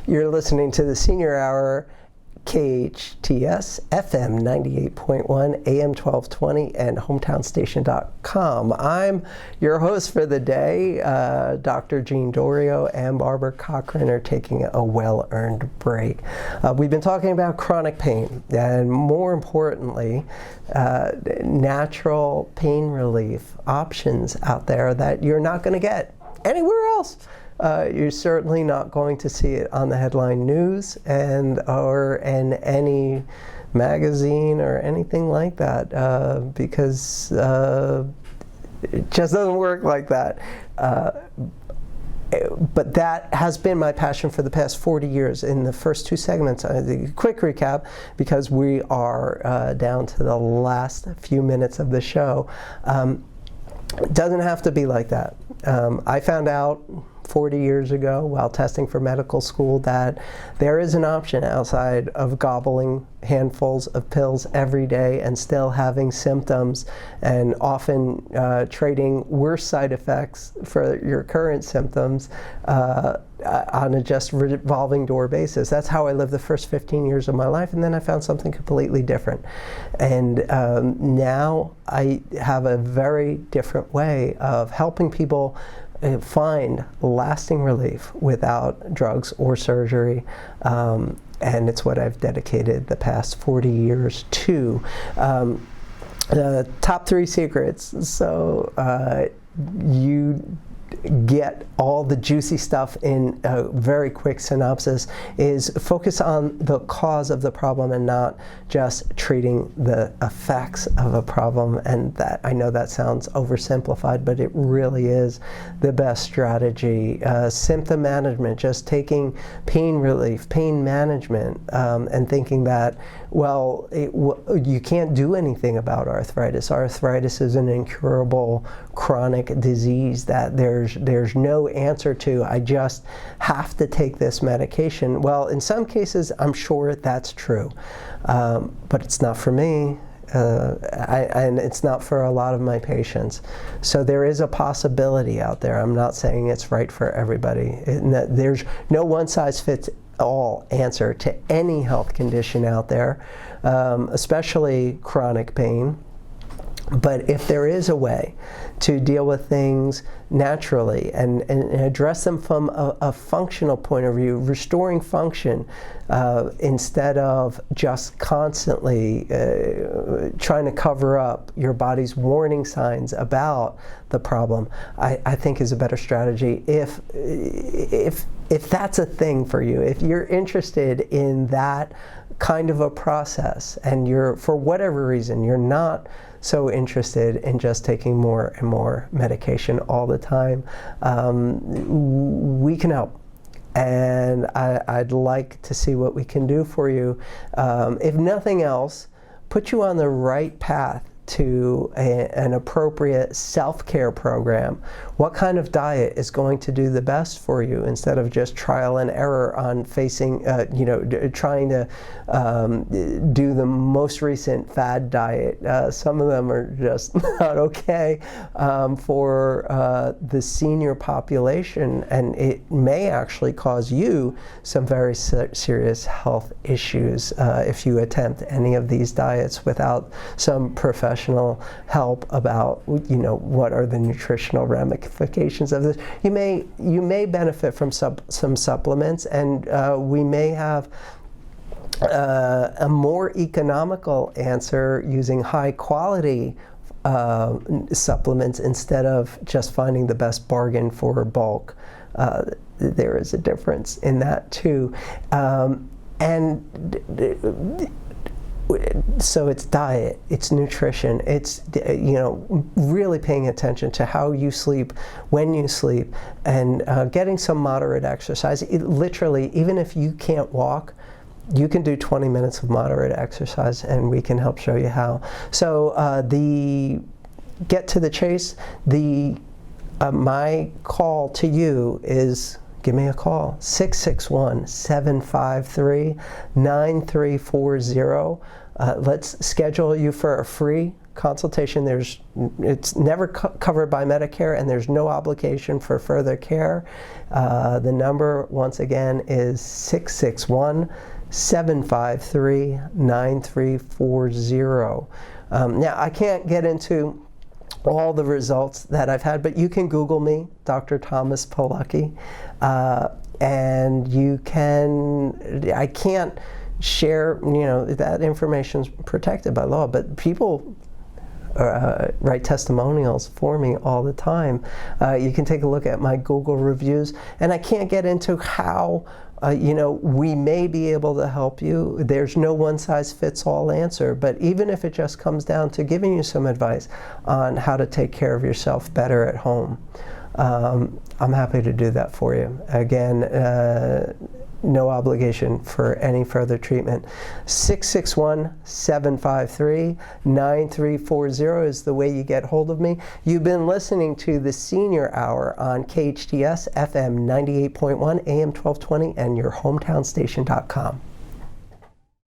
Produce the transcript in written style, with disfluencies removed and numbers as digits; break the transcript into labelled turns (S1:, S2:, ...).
S1: You're listening to the Senior Hour, KHTS, FM 98.1, AM 1220, and hometownstation.com. I'm your host for the day. Dr. Jean Dorio and Barbara Cochran are taking a well-earned break. We've been talking about chronic pain, and more importantly, natural pain relief options out there that you're not going to get anywhere else. You're certainly not going to see it on the headline news or in any magazine or anything like that, because it just doesn't work like that. But that has been my passion for the past 40 years. In the first two segments, a quick recap, because we are down to the last few minutes of the show. It doesn't have to be like that. I found out 40 years ago while testing for medical school that there is an option outside of gobbling handfuls of pills every day and still having symptoms, and often trading worse side effects for your current symptoms on a just revolving door basis. That's how I lived the first 15 years of my life, and then I found something completely different. And now I have a very different way of helping people find lasting relief without drugs or surgery, and it's what I've dedicated the past 40 years to. The top 3 secrets, so you get all the juicy stuff in a very quick synopsis, is focus on the cause of the problem and not just treating the effects of a problem. And that, I know that sounds oversimplified, but it really is the best strategy. Symptom management, just taking pain relief, pain management, and thinking that, well, you can't do anything about arthritis. Arthritis is an incurable chronic disease that there's no answer to. I just have to take this medication. Well, in some cases, I'm sure that's true, but it's not for me. And it's not for a lot of my patients. So there is a possibility out there. I'm not saying it's right for everybody. There's no one-size-fits-all answer to any health condition out there, especially chronic pain. But if there is a way to deal with things naturally and address them from a functional point of view, restoring function, instead of just constantly trying to cover up your body's warning signs about the problem, I think is a better strategy. If that's a thing for you, if you're interested in that kind of a process, and you're, for whatever reason, you're not so interested in just taking more and more medication all the time, we can help. And I'd like to see what we can do for you. If nothing else, put you on the right path to an appropriate self-care program. What kind of diet is going to do the best for you, instead of just trial and error on facing, trying to do the most recent fad diet. Some of them are just not okay for the senior population, and it may actually cause you some very serious health issues if you attempt any of these diets without some professional help about, what are the nutritional ramifications of this. You may benefit from some supplements, and we may have a more economical answer using high quality supplements instead of just finding the best bargain for bulk. There is a difference in that too. So it's diet, it's nutrition, it's really paying attention to how you sleep, when you sleep, and getting some moderate exercise. Literally, even if you can't walk, you can do 20 minutes of moderate exercise, and we can help show you how. So get to the chase. My call to you is, give me a call, 661-753-9340. Let's schedule you for a free consultation. It's never covered by Medicare, and there's no obligation for further care. The number, once again, is 661-753-9340. Now, I can't get into all the results that I've had, but you can Google me, Dr. Thomas Pilecki, and you can, I can't share, that information's protected by law, but people write testimonials for me all the time. You can take a look at my Google reviews, and I can't get into how we may be able to help you. There's no one-size-fits-all answer, but even if it just comes down to giving you some advice on how to take care of yourself better at home, I'm happy to do that for you. Again, no obligation for any further treatment. 661-753-9340 is the way you get hold of me. You've been listening to the Senior Hour on KHTS FM 98.1 AM 1220 and yourhometownstation.com.